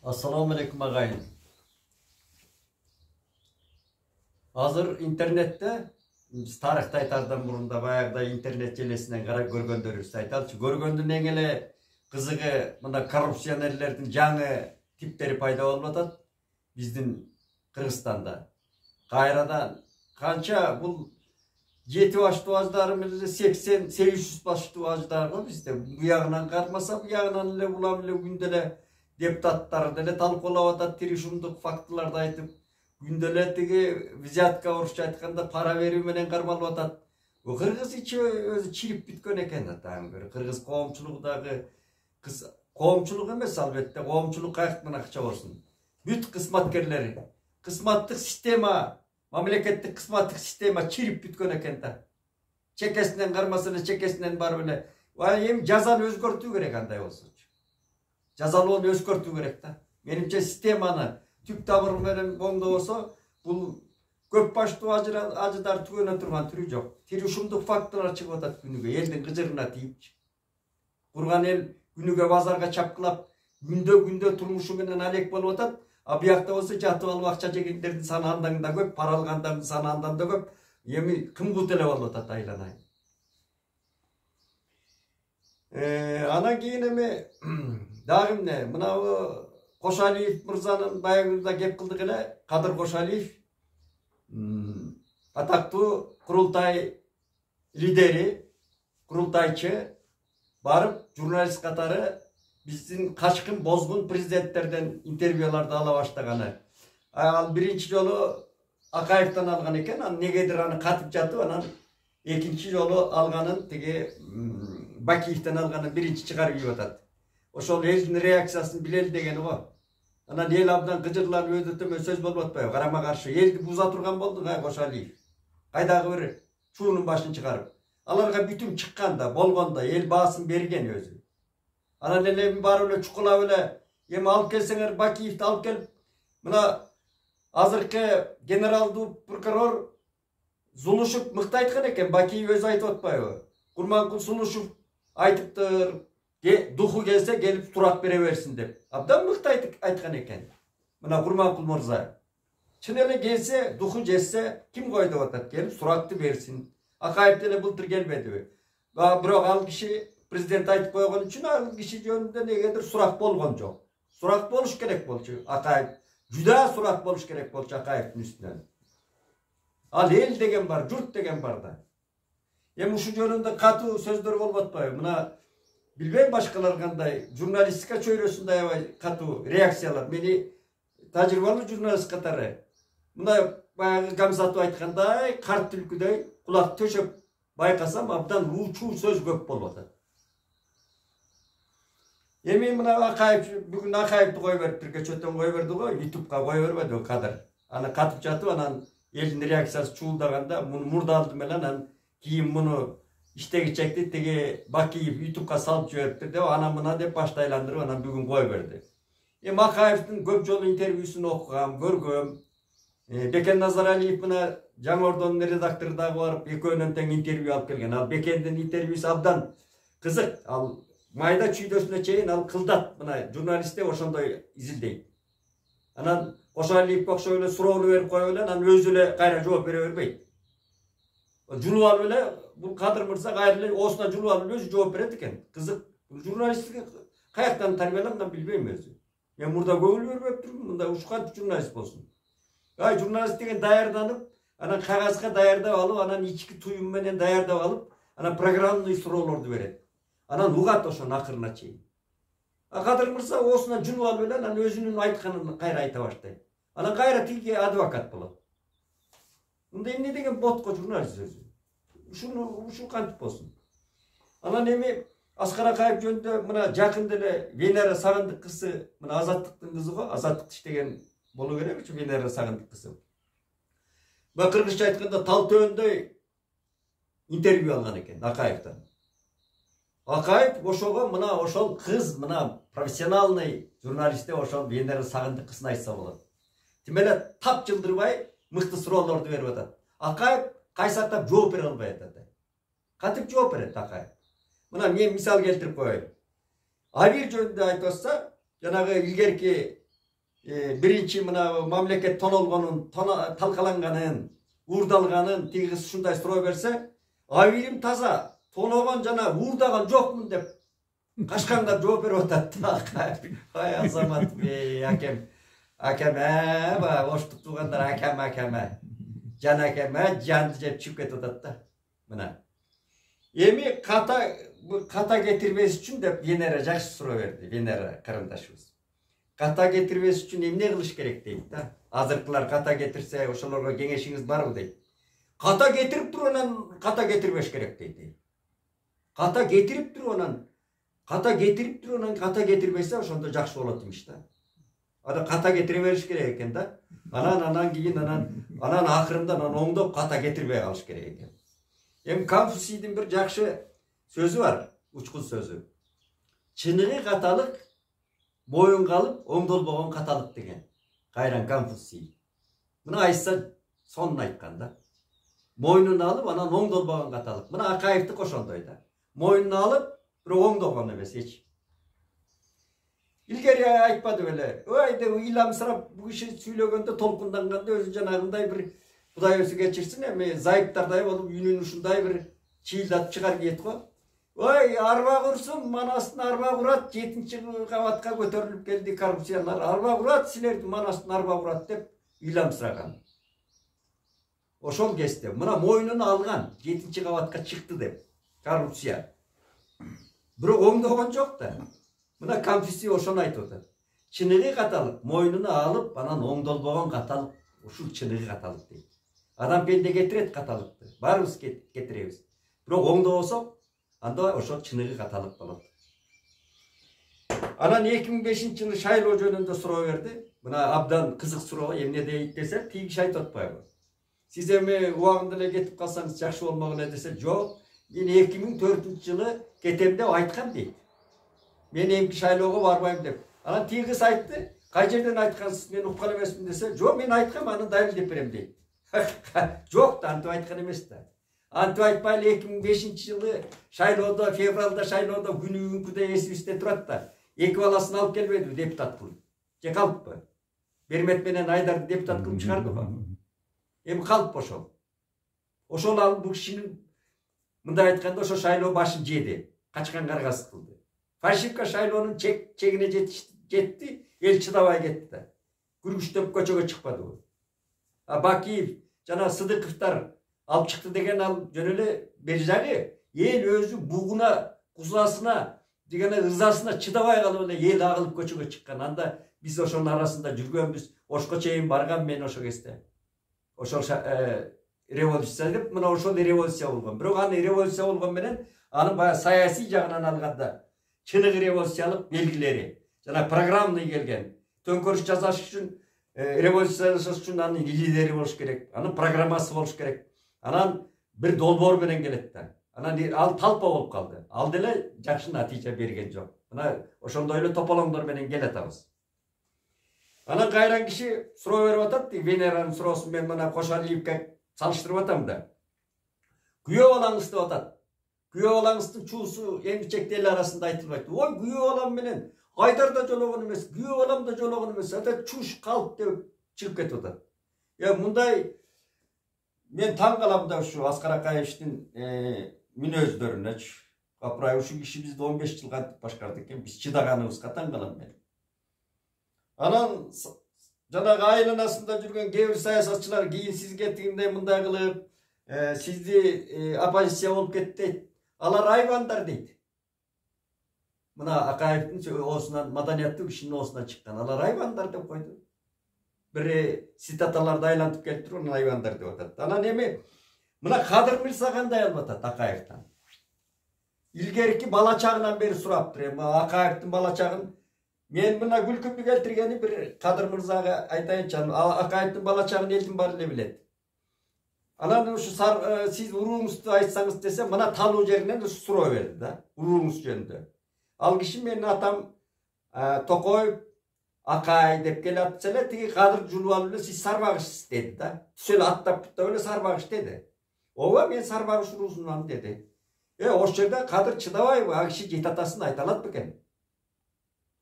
Assalamu alaikum ağayın. Hazır internette biz tarihte aytardan burunda bayağıda internet jelesinden kara görgöndөрüz aytalçı. Görgöndün engele kızıgı mında korrupsionerlerдің жаңы tipleri payda olmadı bizдің Kırgızstanda. Kayradan kança bu 7 başlı ağaçlarımızı 80-800 başlı ağaçlarını bizde bu yağından karmasa bu yağından ile bulamile gündele депутаттар деле талкуулап атат, тиришимдик фактыларды айтып, күнделе тиги взятка орусча айтканда пара берүү менен кармалып атат. Кыргыз ичи өзү чирип бүткөн экен да таңгыр. Кыргыз коомчулугундагы коомчулук эмес албетте, коомчулук каяктан акча болсун. Бүт кызматкерлери, кызматтык система, мамлекеттик кызматтык система чирип бүткөн экен да. Чекесинен кармасына чекесинен барып эле, эми жазаны өзгөртүү керек андай болсо. Жазалуunu өзгөртүү керек да. Менимче системаны түп табыр менен оңдоо болсо, бул көп баштуу ажыдар түгөнө турган түрү жок. Тиришимдик фактылар чыгып атат күнүгө, элдин кыжырына тийипчи. Курган эл күнүгө базарга чапкылап, күндө турмушу менен алек болуп атат. А биякта болсо жатып алып акча жегендердин саны андан да көп, пара алгандардын саны андан да көп. Эми кым кут эле болуп атат айланайын. Анан кийин эми дагы эмне, мынабу Кошалиев мырзанын баягында кеп кылдык эле, Кадыр Кошалиев атактуу курултай лидери, курултайчы барып журналист катары биздин качкын бозгун президенттерден интервьюларды ала баштаганы. Ал биринчи жолу Акаевден алган экен, анан негедир аны катып жатып, анан экинчи жолу алганын тиги Бакиевден алганын биринчи чыгарып ийип атат. Ошол элдин реакциясын билели дегени го. Анан эл абдан кыжырланып өзү төмө сөз болуп атпайбы? Карама каршы элди буза турган болду Кошалиев. Кайдагы бир чуунун башын чыгарып. Аларга бүтүн чыкканда, болгондо эл баасын берген өзү. Анан эле барып эле чукулап эле, эми алып келсеңер Бакиевди алып келип, мына азыркы генералдуу прокурор Зулушев мыкты айткан экен, Бакиев өзү айтып атпайбы? Курманкул Зулушев айтыптыр, духу келсе келип сурак бере берсин деп. Абдан мыкты айткан экен. Мына Курманкул мырза. Чын эле келсе, духу жессе, ким кой деп атат, келип суракты берсин. Акаев деле былтыр келбедиби? Бирок ал киши президент айтып койгон үчүн ал киши жөнүндө негедир сурак болгон жок. Сурак болуш керек болчу Акаев. Жүдө сурак болуш керек болчу Акаевдин үстүнөн. Ал эл деген бар, журт деген бар да. Эми ушу жөнүндө катуу сөздөр болуп атпайбы? Мына билбейм башкалар кандай, журналистика чөйрөсүндө аябай катуу реакциялар. Мени тажрыйбалуу журналист катары. Мына баягы Гамзатов айткандай, карт түлкүдөй кулак төшөп байкасам абдан уучу сөз көп болуп атат. Эми мына Акаев бүгүн Акаевди кой бериптир, кечөтөн кой берди го, YouTube'га кой бербеди Кадыр. Аны катып жатып, анан элдин реакциясы чуулдаганда муну мурдалды менен анан кийин муну иштегичекти тиги Бакиев YouTube'га салып жибериптир деп, анан мына деп башты айландырып, анан бүгүн кой берди. Эми Акаевдин көп жолу интервьюсун окугам, көргөм. Бекен Назаралиев мына Жаңы Ордонун редактору дагы барып, экөөнөн тең интервью алып келген. Ал Бекендин интервьюсу абдан кызык. Ал майда чүйдөсүнө чейин ал кылдат, мына журналисттер ошондой изилдейт. Анан Кошалиевге окшоп эле суроону берип коюп эле, анан өзү эле кайра жооп бере бербейт. Жулуп алып эле, бул Кадыр мырза кайра эле оосуна жулуп алып өзү жооп берет экен. Кызык. Журналисттикке каяктан тарбияланган билбейм өзү. Мен мурда көңүл бербеп турмун, мында ушкан журналист болсун. Журналист деген даярданып, анан кагазга даярдап алып, анан ички туюм менен даярдап алып, анан программный суроолорду берет. Анан угат ошонун акырына чейин. Кадыр мырза оосуна жулуп алып эле, анан өзүнүн айтканын кайра айта баштайт. Анан кайра тиги адвокат болот. Мындай эмне деген ботко журналист өзү. Ушу кантип болсун. Анан эми Аскар Акаев жөнүндө мына жакында эле Венера Сагындык кызы, мына Азаттыктын кызы го, Азаттыкты иштеген болу керекчи Венера Сагындык кызы. Ба кыргызча айтканда тал төбөндөй интервью алган экен Акаевден. Акаев ошого мына ошол кыз, мына профессиональный журналистте ошол Венера Сагындык кызын айтса болот. Тим эле тап жылдырбай мыкты суроолорду берип атат. Акаев кайсартап жооп бере албай атат. Кантип жооп берет Акаев? Мына мен мисал келтирип коеюн. Абир жөнүндө айтып атса, жанагы илгерки birinchi mına mamlaket tonolgonun, talkalanganın, uğurdalganın tigiz şunday suroo berse, abirim taza, tonogon jana uğurdagan jokmun dep kaçkanlar жооп берип атат. Ay azamat be akem. Akeme, oştuk tuğanlar akeme. Can akeme, candı cep çıkıp ketip atat da. Mına. Emi kata getirmesi için de Venera жақсы суроо берди. Venera карындашыбыз. Kata getirmesi için emне kılış gerek deydi da. Azırkılar kata getirse, oşolorga kеңешиңиз barбы deydi. Kata getirip dur ondan kata getirmеш gerek deydi. Kata getirip dur ondan kata getirmese oşonda жақсы болот demiş da. Ada kata getiriveriş gerek eken da. Anan keyin anan akırında oңдоп kata getirmeye kalış gerek eken. Hem Konfutsiy'in bir жақсы sözü var, uçkun sözü. Çınığı katalık, boyun kalıp, oңдолбогон katalık degen. Kayran Konfutsiy. Bunu aytsa sonunu aytkanda. Moynunu alıp, anan oңдолбогон katalık. Buna Akaev'ti koşondoy da. Moynunu alıp, bir oңдолгон emес hiç. İlgeri aytpады böyle. Oyda ilamsırap bu işi söylөгөндө толкунданганда өзү жанагындай bir Kuday özü geçirsin emi zayıptarday olup yünün uşunday bir çiğildat çıkar giyet ko. Oy arba kursun manastın arba kurat 7. kavatka götürülüp geldi korrupsiyalar. Arba kurat silerdi manastın arba kurat dep ilamsıragan. Oşol kesti. Mına moynunu algan 7. kavatka çıktı dep korrupsiya. Biro oңдогон жок da. Mına Konfutsiy oşonu aytıyordu. Çınığı katalık moynunu alıp bana oңдолбогон katalık. Uşul çınığı katalık deydi. Adam bende getiret katalıktı. Barımız getiremiz. Biro oңдобосок, anda oşol çınığı katalık bolot. Anan 2005 yılı şaylоо жөнүндө суроо berdi. Buna abdan kızık suroo, emne deyit dese, tiygiş aytpayбы. Siz emi ubagында эле ketip kalsanız жақсы болмок эле dese, жок. Men 2004 yılı ketem dep aytkam deyt. Men emki şaylоого barbayм dep. Anan tiygiz aytты. Kay жерден aytkansız men ukkan emesmin dese, жок мен aytkam аны далилдеп берем deyt. Жоқ да антип айткан эмес да. Антип айтпайлы 2005 yılı шайлоодо, февралда шайлоодо күнүгүнкүдөй эсибизде турат да. 2 баласын алып келбеди депутат кылып. Же калыппы? Бермет менен Айдарды депутат кылып чыгардыбы? Эми калып ошол. Ошол алып бул кишинин мындай айтканда ошо шайлоо башын жеди. Качкан каргасы кылды. Фальшивка шайлоонун чегине жетти, эл чыдабай кетти да. Күргүчтөп көчөгө чыкпадыбы? Бакиев жана Сыдыковтар алып чыкты деген ал жөн эле бери жагы эл өзү бугуна, кузасына, дегене ырзасына чыдабай калып эле эл агылып көчөгө чыккан. Анда биз ошонун арасында жүргөнбүз. Ошко чейин баргам мен ошо кезде. Ошол революция деп, мына ошол революция болгон. Бирок аны революция болгон менен анын баягы саясий жагынан алганда чыныгы революциялык белгилери жана программный келген. Төңкөрүш жасаш үчүн революция жасаш үчүн анын лидери болуш керек, анын программасы болуш керек. Анан бир долбоор менен келет да. Анан ал талпа болуп калды. Ал деле жакшы натыйжа берген жок. Мына ошондой эле тополоңдор менен келатабыз. Анан кайран киши суроо берип атат, Венеранын суроосун мен мына Кошалиевке салыштырып атам да. Күйөө балаңыз деп атат. Күйөө балаңыздын чуусу эмгичекте эл арасында айтылбайт. Ой, күйөө балам менен Айдар да жологон эмес, күйөө балам да жологон эмес. Ата чуш калып деп чыгып кетип атат. Мындай мен таң калам да ушу Аскар Акаевичтин мүнөздөрүнөчү. Апырай ушу киши бизди 15 жыл кантип башкарды экен, биз чыдаганыбызга таң калам мен. Анан жанагы айланасында жүргөн кээ бир саясатчылар кийин сиз кеттигиндей мындай кылып, сизди оппозиция болуп кетти дейт. Алар айбандар дейт. Мына Акаевдин оосунан, маданияттуу кишинин оосунан чыккан. Алар айбандар деп койду. Бир цитаталарды айлантып келип туруп, айбандар деп атат. Анан эми мына Кадыр Мырза кандай алып атат Акаевден? Илгерки бала чагынан бери сураптыр. Эми Акаевдин бала чагын мен мына күлкүмдү келтиргени бир Кадыр Мырзага айтайынчы. Акаевдин бала чагын элдин баары эле билет. Анан ушу сиз урууңузду айтсаңыз десе, мына талуу жеринен ушу суроо берди да, урууңуз жөнүндө. Ал киши менин атам Токоев Акай деп келатса эле, тиги Кадыр жулуп алып эле сиз сарбагычсыз деди да. Түз эле аттап буттап эле сарбагыч деди. Ооба, мен сарбагыч уруусунан деди. Ошол жерде Кадыр чыдабайбы? А киши жети атасын айта алат бекен?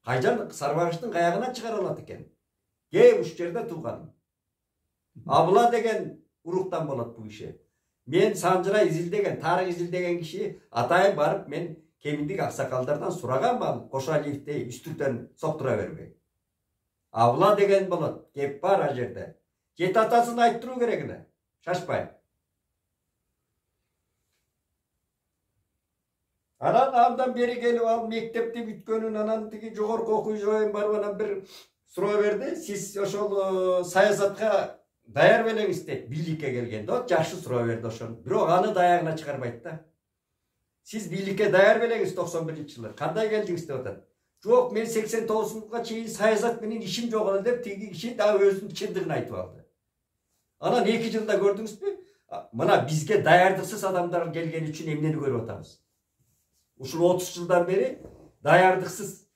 Кайжан сарбагычтын каягынан чыгара алат экен? Gey uç жерде туғаным. Абыла деген урукtan болады bu işe. Men Санжыра изилдеген, тарых изилдеген киши атайын барып мен кеминдик аксакалдардан сураган ба Кошалиевди үстүртөн соктура бербей. Абыла деген болот. Кеп бар а жерде. Жет атасын айттыруу керек эле. Шашпай. Анан андан бери келип ал мектепти бүткөнүн анан тиги жогорку окуу жайын барып анан бир суроо берди. Сиз ошол саясатка даяр белеңиз дейт. Бийликке келгенде от жакшы суроо берди ошону. Бирок аны даягына чыгарбайт да. Сиз бийликке даяр белеңиз 91-жылы. Кандай келдиңиз деп атат. Жок, мен 89-га чейин саясат менен ишим жок эле деп тиги киши да өзүнүн чындыгын айтып алды. Анан 2 жылда көрдүңүзбү? Мына бизге даярдыксыз адамдар келгени үчүн эмнени көрүп атабыз? Ушул 30 жылдан бери даярдыксыз,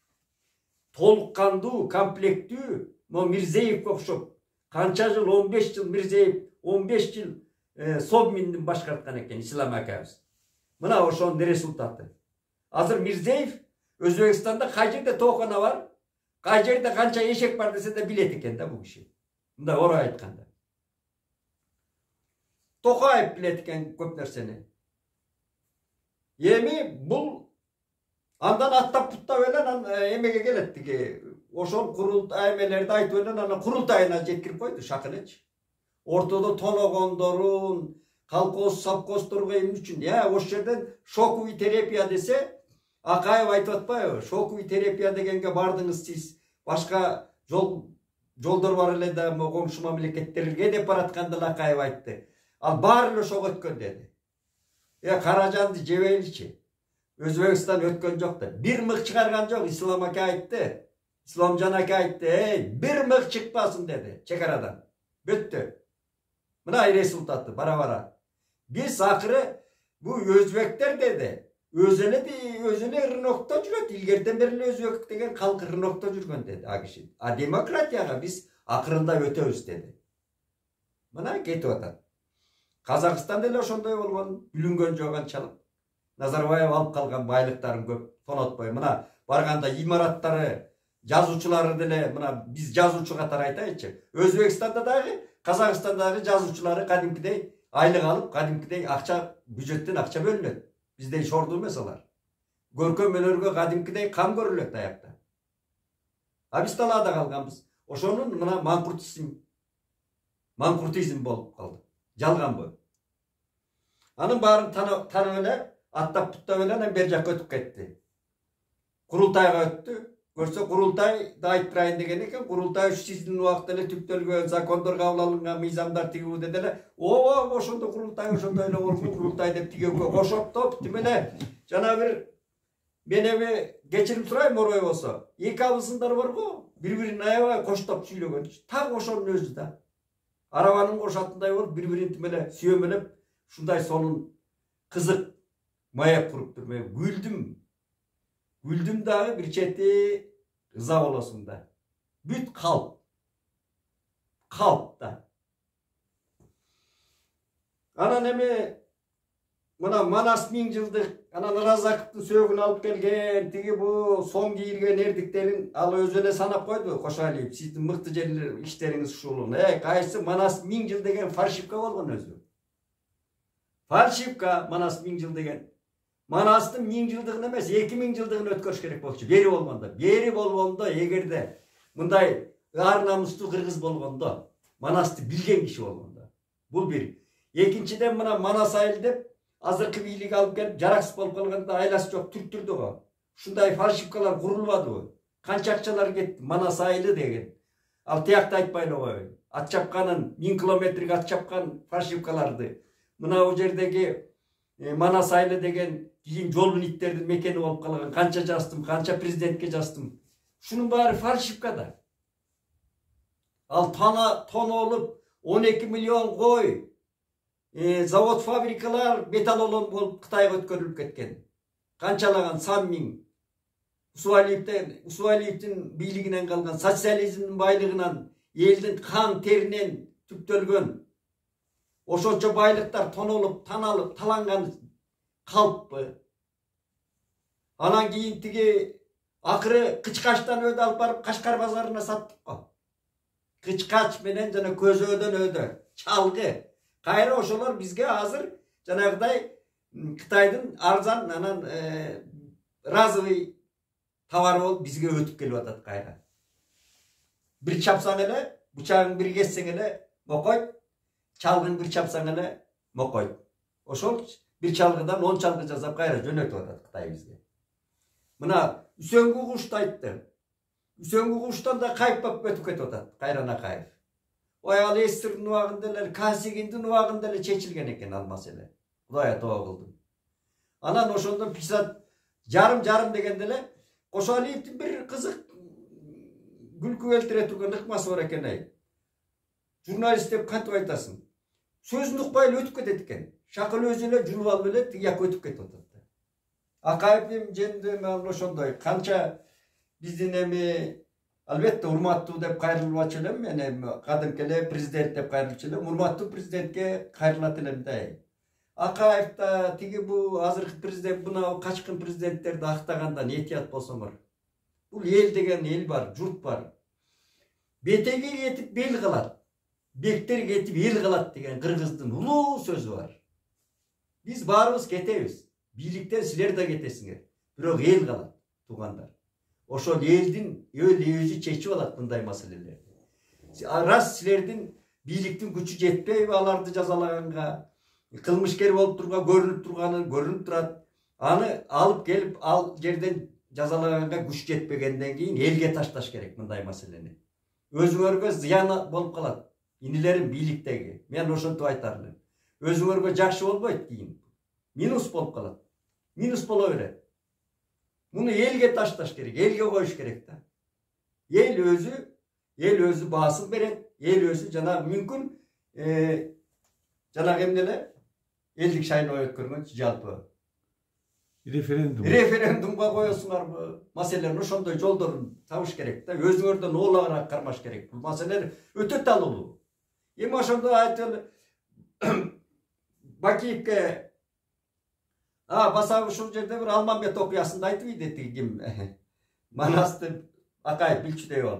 толук кандуу, комплектүү, Мирзеевге окшоп канча жыл, 15 жыл Мирзеев, 15 жыл Собминдин башкарткан экен Ислам акабыз. Мына ошонун результаты. Азыр Мирзеев Өзбекстанда кай жерде тоокана бар, кай жерде канча эшек бар десе да билет экен да бул киши. Мындай орой айтканда. Токаев билет экен көп нерсени. Эми бул андан аттап туттап эле эмеге келет тиги. Ошол курултай эмелерди айтып эле анан курултайына жеткирип койду Шакылыч. Ортодо тоногондорун, колхоз, совхоздорго эмне үчүн? Ошол жерден шоковый терапия десе, Акаев айтып атпайбы? Шоковый терапия дегенге бардыңыз сиз. Башка жолдор бар эле да коңшу мамлекеттерге деп баратканда Акаев айтты. Ал баары эле ошого өткөн деди. Каражанды жебейличи. Өзбекстан өткөн жок да. Бир мык чыгарган жок. Ислам ака айтты. Исламжан ака айтты. Бир мык чыкпасын деди чекарадан. Бүттү. Мына результаты бара-бара. Биз акыры бу өзбектер деди. Өзүнө рынокто жүрөт. Илгертен бери эле өзбек деген калк рынокто жүргөн деди а киши. А демократияга биз акырында өтөбүз деди. Мына кетип атат. Казакстан деле ошондой болгон, бүлүнгөн жок анчалык. Назарбаев алып калган байлыктарын көп тонотпой. Мына барганда имараттары, жазуучулары деле, мына биз жазуучу катары айтайынчы. Өзбекстанда дагы, Казакстандагы жазуучулары кадимкидей айлык алып, кадимкидей акча, бюджеттен акча бөлүнөт. Биздей шорду эмес алар. Көркөм өнөргө кадимкидей кам көрүлөт аякта. А биз талаада калганбыз. Ошонун мына манкуртизм болуп калды. Жалган бу. Анын баарын танып эле, аттап туттап эле анан бер жакка өтүп кетти. Курултайга өттү. Көрсө курултай да айтпайын деген экен. Курултай сиздин убакытта эле түптөлгөн закондор кабыл алынган мыйзамдар тигүү деди эле. Ошондо курултай ошондой эле болду. Курултай деп тигүүгө кошоптоп тим эле жана бир мен эми кечирим сурайм орой болсо. Эки абысындар барго, бири-бирин аябай коштоп сүйлөгөн. Так ошонун өзү да. Арабанын кошатындай болуп, бири-бирин тим эле сүйөмөлөп, ушундай сонун кызык маяк куруптур. Мен Güldüm dağı bir çeti rıza olasın da. Büt kalp. Kalp da. Anan emi mına Manas 1000 жылдык анан Разаковдун сөөгүн алып келген, тиги бу соң кийилген эрдиктерин ал өзү эле санап койду. Кошалиев, сиздин мыкты жерлер иштериңиз ушул. Кайсы Манас 1000 жыл деген фальшивка болгон өзү. Фальшивка Манас 1000 жыл деген. Manastın 1000 жылдыгын эмес, 2000 жылдыгын өткөрүш керек болчу. Бери болгондо, эгерде мындай ар намустуу кыргыз болгондо, Манасты билген киши болгондо. Бул бир. Экинчиден мына Манас айыл деп азыркы бийлик алып келип жараксыз болуп калганда айласы жок түрттүрдү го. Ушундай фальшивкалар курулбадыбы? Канча акчалар кетти Манас айылы деген. Ал тиякты айтпайлы койбойн. Ат чапканын 1000 километрге ат чапкан фальшивкаларды. Мына бул жердеги Манас айылы деген кийин жолдун иттердин мекени болуп калган. Канча жаздым, канча президентке жаздым. Шунун баары фальшивка да. Ал тонолуп 12 миллион кой, завод фабрикалар металлолом болуп Кытайга өткөрүлүп кеткен. Канчалаган сан миң. Усуалиевдин бийлигинен калган социализмдин байлыгынан, элдин кан теринен түптөлгөн ошончо байлыктар тонолуп, таналып, таланган калппы. Анан кийин тиги акыры Кычкачтан өдү алып барып Кашкар базарына саттык го. Kıçkaç menen jana közödön ödö. Çalgı. Kayra oşolar bizge hazır janagıday Kıtaydın arzan anan razıvı tavarı ol bizge ötüp keliп atat kayra. Bir çapsaң ele, bıçağın bir geçseң ele mokoy, çalgın bir çapsaң ele mokoy. Oşol bir çalgıdan 10 çalgı жазап kayra jönötüp atat Kıtay bizge. Mına Üsöngü kuştu aytты. Üsöngü kuştan da kayıp bap ötüp ketip atat kayrana kayıp. Oyal Estir'in uagındalar, Kasigindin uagındalar çeçilgen eken al masele. Kudaya toğa kıldım. Anan oşondan pisat jarım degendele Koşaliyiptin bir kızık gülkü eltiretüge nıkması var eken ay. Jurnalist dep kantip aytasın. Sözün ukbayla ötüp ketet eken. Şakıl özüyle julup alып ele yak ötüp ketip atatdı. Akayipim jendeme oşondoy kança bizdin emi albatta urmattуу dep kayrылып атчылым мен кадимкеле президент деп кайрылчу элем. Урматтуу президентке кайрылат элем да. Акаев да тиги бу азыркы президент мына качкын президенттерди актагандан этият болсоңор. Бул эл деген эл бар, журт бар. Бетеге кетип бел кылат. Бектер кетип эл кылат деген кыргыздын улуу сөзү бар. Биз баарыбыз кетебиз. Бийликтен силер да кетесиңер. Бирок эл калат, туугандар. Ошол элдин өзү чечип алат мындай маселелерди. Раз силердин бийликтин күчү жетпейби аларды жазалаганга, кылмышкер болуп турганга көрүнүп турат. Аны алып келип ал жерден жазалаганга күч жетпегенден кийин элге ташташ керек мындай маселени. Өзүңөргө зыян болуп калат. Инилерим бийликтеги. Мен ошентип айтар элем. Өзүңөргө жакшы болбойт кийин. Минус болуп калат. Минус боло берет. Bunu elge taştaş gerek, elge koyuş gerek de. El özü basın beret, el özü cana mümkün cana gemdele eldik şayını oy ötkürgün jalpı. Referendumga koyuyorsunlar bu meselelerin ошондой жолдорун табыш керек de. Özüңөрдөн олагыраак кармаш керек. Bu meseleler öte talulu. Эми ошондо айтылы Bakiyevke basabı şu жерде bir Almanbet okuyasında aytып idi kim Manastır Akay bilçüdey ol.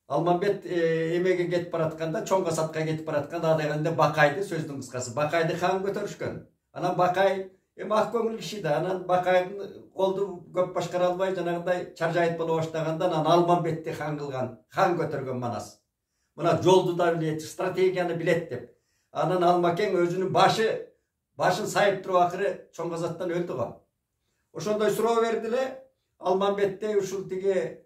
Almanbet emege ketip baratkanda, çoңga satка ketip baratkanda adegende Bakaydı sözdün kıskası. Bakaydı хан көтөрүшкөн. Anan Bakay ак көңүл киши да. Anan Bakayдын колду көп башкара албай жанагындай чаржайыт боло баштаганда анан Almanbetти хан кылган, хан көтөргөн Манас. Мына жолду да билет, стратегияны билет деп. Anan Almaken özünün başın sayıp turup akırı çoңgazаттан öldü ga. Oşondoy suroo berdiler. Almanbette uşul tigi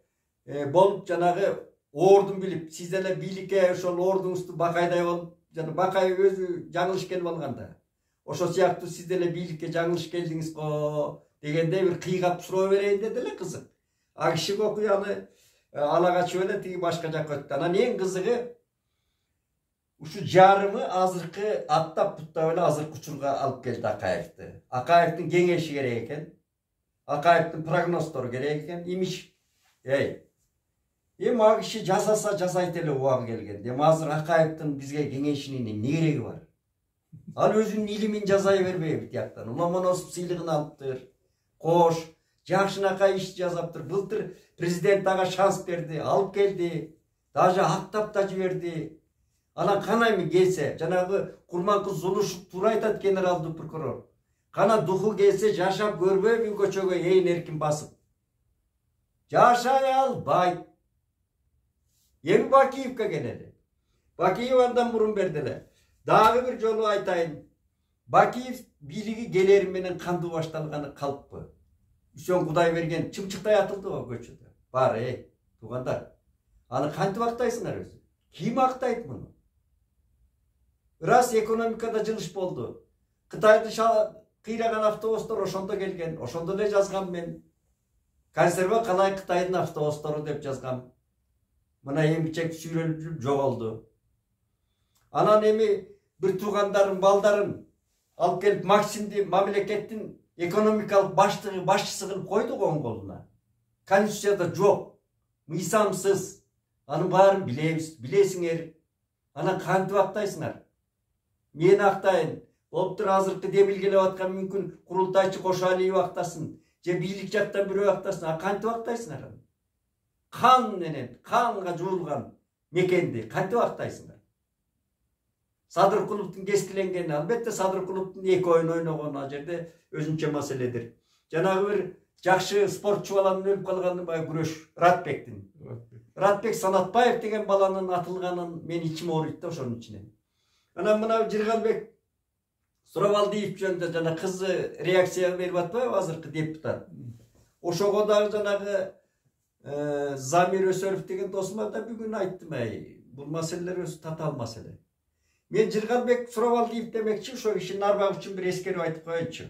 bolup janagı ordun bilip, sizlerle biylike ошол ордуңузду Bakayday болуp, жана Bakay өзү жаңылыш келип алганда. Ошо сыяктуу сиздерle бийликке жаңылыш келдиңиз го дегенде бир кыйгап суроо берейин дедиле кызык. А киши окуяны ала качып эле тиги башка жакка өттү. Анан эң кызыгы Uşu jarımı azırkı attap putta öyle azırkı uçurga alıp geldi Akayev'di. Akayev'din gengeşi gerek eken. Akayev'din prognoztoru gerek eken. İmiş. Ema kişi jasasa jasayt ele uağı gelgen. Dem azır Akayev'din bizge gengeşinin ne gereği var? Al özünün ilimin jazayı vermeye bitiyaktan. Ulamanosup sıylıgını alıptır. Koş. Jakşın Akay iş jazaptır. Былтыр президент aga şans berdi. Alıp geldi. Daja haktap da jiberdi. Ana kanaymi gelse, janagı Kurman kız Zuluşup tuра айтат генералдуу прокурор. Kana duhu gelse жашап көрбөйбү көчөгө эйин эркин басып. Жашай албайт. Эми Bakiyevке келели. Bakиев андан мурун бердиле. Дагы бир жолу айтайын. Bakiev бийлиги келери менен кандуу башталганы калппы. Үсөн Кудай берген чымчыктай атылды го көчөдө. Бар туугандар. Аны кантип актайсыңар өзү? Ким актайт муну? Раз экономикада жылыш болду. Кытайды кыйраган автобустар ошондо келген. Ошондо эле жазгам мен. Консерва калай Кытайдын автобустары деп жазгам. Мына эмгичек сүйрөлүп жоголду. Анан эми бир туугандарым, балдарын алып келип Максимди мамлекеттин экономикалык башчысы кылып койду го оң колуна. Конституцияда жок. Мыйсамсыз. Анын баарын билебиз, билесиңер. Анан кантип актайсыңар? Мен актайын. Болуптур азыркы демил келип аткан мүмкүн курултайчы Кошалиев актасын, же бийлик жактан бирөө актасын. А кантип актайсыңар? Кан менен, канга жуулган мекенди кантип актайсыңар? Садыркуловдун кескиленгени, албетте Садыркуловдун 2 оюн ойногону ал жерде өзүнчө маселедир. Жанагы бир жакшы спортчу баланын өлүп калганы бай күрөш Ратбектин. Ратбек Санатбаев деген баланын атылганын мен ичим ооруйт да ошонун ичинен. Анан мына Жыргалбек Суравалдиев жөнүндө жана кызы реакция берип атпайбы азыркы депутат. Ошого дагы жанагы Замир Өсөров деген досума да бүгүн айттым, бул маселелер өзү татаал маселе. Мен Жыргалбек Суравалдиев демекчи, ошо кишинин арбагы үчүн бир эскерип айтып коеюнчу.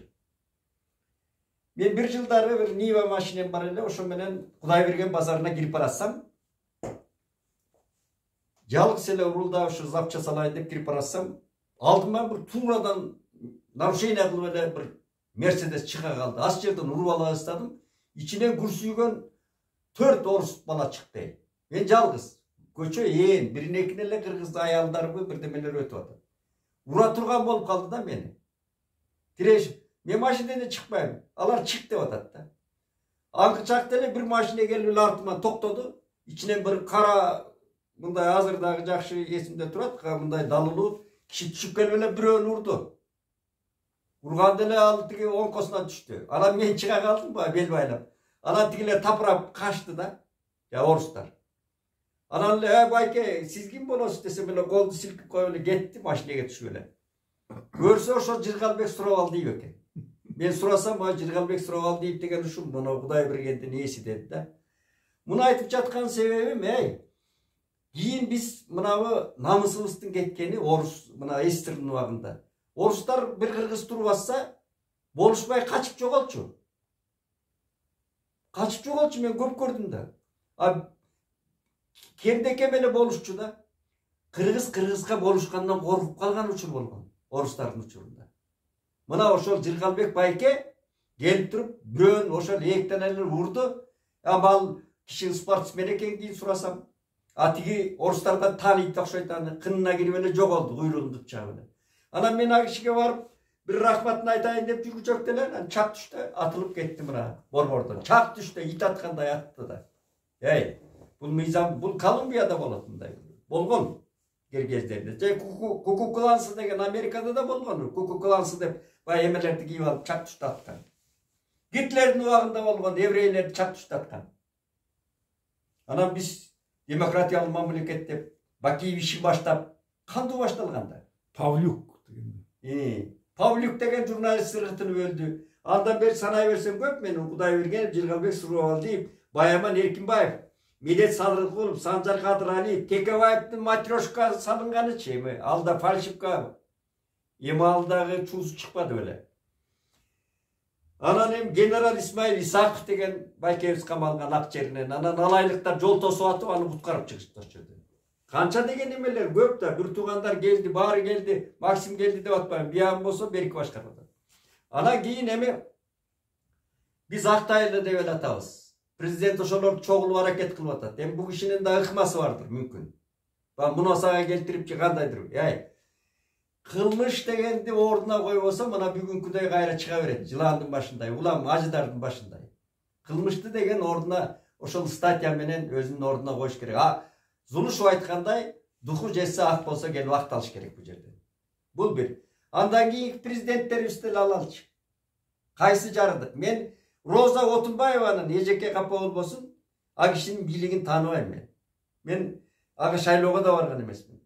Мен бир жылдары бир Нива машинем бар эле, ошо менен Кудайберген базарына кирип баратсам, жалгыз эле урулда ушу запча салайын деп кирип баратсам, алдыман бир туурадан нарушение кылып эле бир Мерседес чыга калды. Аз жерден уруп ала баштадым. Ичинен күрсүйгөн 4 орус бала чыкты. Мен жалгыз. Көчө ээн, биринекин эле кыргыз аялдарбы бирдемелер өтүп атат. Ура турган болуп калды да мени. Тиреш, мен машинеден чыкпайм. Алар чык деп атат да. Аңкы чакта эле бир машина келип артыма токтоду. Ичинен бир кара, мындай азыр дагы жакшы эсимде турат, мындай далылуу киши түшүп келип эле бирөөнү урду. Урганда эле ал тиги оңкосуна түштү. Анан мен чыга калдым ба, бел байлап. Анан тигилер тапырап качты да. Орустар. Анан эле, байке, сиз ким болосуз десем эле колду силкип коюп эле кетти, машинеге түшүп эле. Көрсө ошо Жыргалбек Суравалдиев экен. Мен сурасам, Жыргалбек Суравалдиев деген ушул мына Кудайбергендин ээси деди да. Муну айтып жаткан себебим, кийин биз мынабы намысыбыздын кеткени орус мына эстердин убагында. Орустар бир кыргыз туруп атса, болушпай качып жоголчу. Качып жоголчу, мен көп көрдүм да. Кемде-кем эле болушчу да. Кыргызга болушкандан коркуп калган учур болгон. Орустардын учурунда. Мына ошол Жыргалбек байке келип туруп, бирөөнү ошол эктен эле урду. Ал киши спортсмен экен кийин сурасам. Тиги орустардан тааныйт окшойт, аны кынына кирип эле жоголду, куйругун тутчап эле. Анан мен ал кишиге барып, бир рахматын айтайын деп жүргүчөк деле, анан чак түштү, атылып кетти мына борбордон. Чак түштү, ит аткандай атты да. Бул мыйзам, бул Колумбияда болот мындай. Болгон кездерде. Куку-клансы деген Америкада да болгон. Куку-клансы деп бай эмелерди кийип алып чак түштү аткан. Гитлердин убагында болгон, еврейлерди чак түштү аткан. Анан биз демократиялык мамлекет деп Бакиев ишин баштап, кантип башталганда? Павлюк деген. Павлюк деген журналист сыргытынып өлдү. Андан бери санай берсем көп, менин Кудайберген, Жыргалбек Суравалдиев, Байаман Эркинбаев, Медет Садыркулов, Санжар Кадыралиев, Текебаевдин матрешка салынганычы, алда фальшивка, алдагы чуусу чыкпады беле. Анан генерал Исмаил Исаков деген байкебиз камалган ак жеринен, анан алайлыктар жол тосуп атып, аны куткарып чыгышты ошол. Канча деген эмелер көп да, бир туугандар келди, баары келди, Максим келди деп атпайм, биягым болсо берки башкарып атат. Анан кийин биз актайлы деп эле атабыз. Президент ошолорду чогулуп аракет кылып атат. Бул кишинин да ыкмасы бардыр мүмкүн. Мунасага келтирип кандайдыр. Кылмыш дегенди ордуна койбосо, мына бүгүнкүдөй кайра чыга берет. Жыландын башындай, улам ажыдардын башындай. Кылмышты деген ордуна ошол статья менен өзүнүн ордуна коюш керек. Зулушев айткандай, духу жетсе ак болсо келип акталыш керек бул жерде. Бул бир. Андан кийинки президенттерибиз деле алалычы. Кайсы жарыдык? Мен Роза Отунбаеванын эжеке капа болбосун, ал кишинин бийлигин тааныбайм мен. Мен ага шайлоого да барган эмесмин.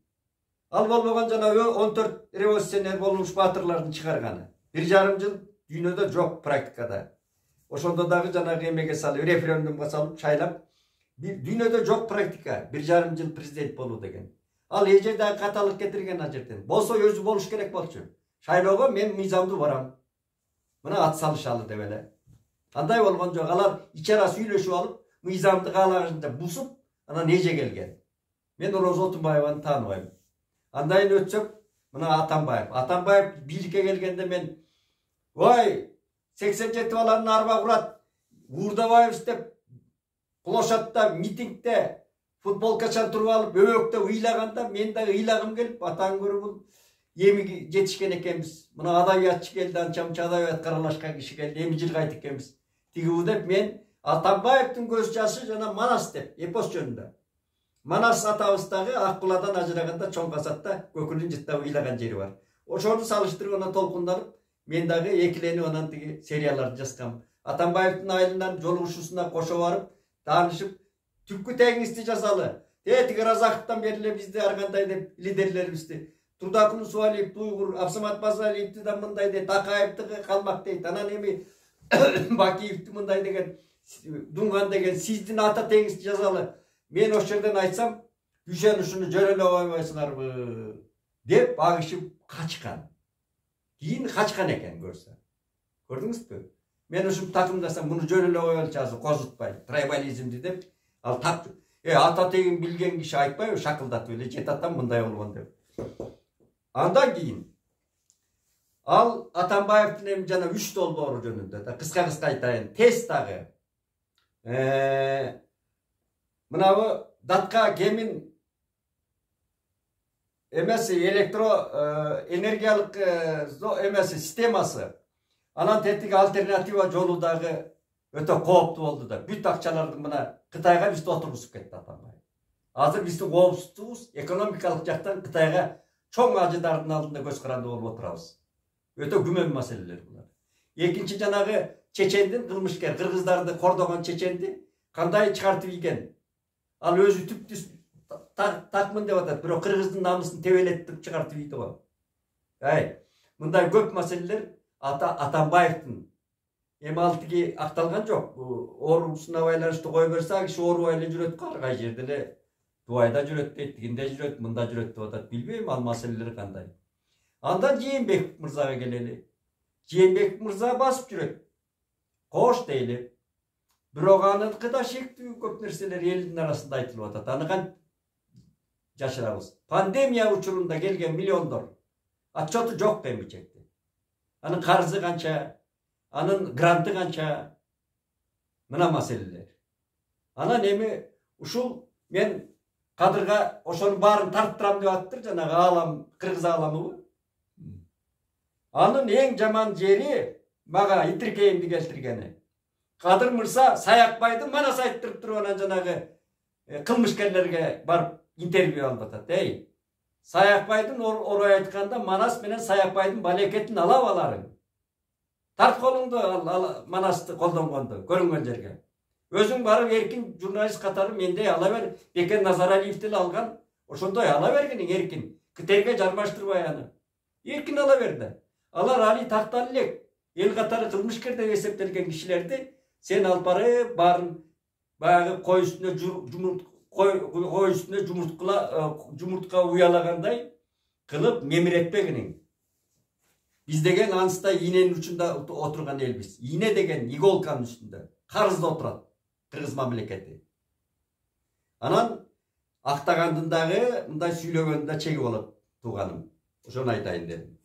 Ал болбогон жана 14 революционер болуш баатырлардын чыгарганы. 1,5 жыл дүйнөдө жок практикада. Ошондо дагы жанагы эмеге салып, референдумга салып шайлап, дүйнөдө жок практика 1,5 жыл президент болуу деген. Ал эже дагы каталык кетирген ал жерден. Болсо өзү болуш керек болчу. Шайлоого мен мыйзамдуу барам. Мына ат салышалы деп эле. Андай болгон жок. Алар ичара сүйлөшүп алып, мыйзамды каалаганча бусуп, анан эже келген. Мен Роза Отунбаеваны тааныбайм. Андайын өтсөк, мына Атамбаев бийликке келгенде мен, ой, 87 баланын арба курат, Уурдабаев деп площадта, митингде, футболкачан туруп алып, өбөктө ыйлаганда, мен дагы ыйлагым келип, атаң көрүп бул эми жетишкен экенбиз. Мына адабиятчы келди, анча-мынча адабият каралашкан киши келди, эми жылгайт экенбиз. Тигибу деп мен Атамбаевдин көз жашы жана Манас деп, эпос жөнүндө. Манас атабыздагы Аккуладан ажыраганда чоң касатта көкүнүн жыттап ыйлаган жери бар. Ошону салыштырып анан толкунданып, мен дагы экиленип анан тиги серияларды жазгам. Атамбаевдин айылынан жолугушуусуна кошо барып, таанышып, түпкү тегиңизди жазалы. Тиги Разаковдон бери эле бизди ар кандай деп лидерлерибизди, Турдакун Суалиевди, Уйгур, Абсамат Базалиевди да мындай дейт, Такаевди калмак дейт. Анан эми Бакиевди мындай деген, Дунган деген сиздин ата тегиңизди жазалы. Мен ошол жерден айтсам, Дүйшен ушуну жөрөлө койбойсуңарбы деп агышып качкан. Кийин качкан экен көрсө. Көрдүңүзбү? Мен ушуну такымдасам, муну жөрөлө койолчу азыр козутпай, трайбализмди деп, ал так ата тегин билген киши айтпайбы, шакылдатып эле жет атам мындай болгон деп. Андан кийин ал Атамбаевдин эми жана 3 долбоору жөнүндө да кыска айтайын. Тез дагы. Мынабы датка кемин эмеси электро энергиялык эмеси системасы анан тетиги альтернатива жолу дагы өтө кооптуу болду да. Бүт акчаларды мына Кытайга бизди отургузуп кетти Атамбаев. Азыр биздин коопсуздугубуз экономикалык жактан Кытайга чоң ажыдардын алдында көз каранды болуп отурабыз. Өтө күмөн маселелер булар. Экинчи жанагы чечендин кылмышкер, кыргыздарды кордогон чеченди кандай чыгартып ийген. Ал өзү түптүс такмын деп атат, бирок кыргыздын намысын тебелеттип чыгартып ийди го. Мындай көп маселелер Атамбаевдин. Эми ал тиги акталган жок. Оорусуна байланыштуу кой берсе, киши оорубай эле жүрөт го, ар кай жерде эле Дубайда жүрөт дейт, тигинде жүрөт, мында жүрөт деп атат. Билбейм ал маселелер кандай. Андан Жээнбеков мырзага келели. Жээнбеков мырза басып жүрөт. Кош дейли. Бирок аныкы да шектүү көп нерселер элдин арасында айтылып атат. Аны жашырабыз. Пандемия учурунда келген миллиондор отчету жок эмичекти. Анын карзы канча, анын гранты канча, мына маселелер. Анан эми ушул мен кадырга ошонун баарын тарттырам деп аттыр, жанагы аалам, кыргыз ааламыбы. Анын эң жаман жери мага итиркейимди келтиргени. Кадыр мырза Саякбайды манас айттырып туруп анан жанагы кылмышкерлерге барып интервью алып атат. Саякбайдын орой айтканда Манас менен Саякбайдын балекетин ала аларың. Тарт колуңду Манасты колдонгонду, көрүнгөн жерге. Өзүң барып эркин журналист катары мендей ала бер. Бекен Назаралиевди алган, ошондой ала бергиниң эркин. Кытерге жармаштырбай аны. Эркин ала берди. Алар али тактан элек эл катары кылмышкер деп эсептелген кишилерди сен алып барып баарын баягы кой үстүнө жумуртка уялагандай кылып мемиретпегиниң. Биз деген аныстай иненин учунда отурган элбиз. Ине деген иголканын үстүндө карызда отурат кыргыз мамлекети. Анан актагандын дагы мындай сүйлөгөндө чеги болот тууганым. Ошону айтайын дедим.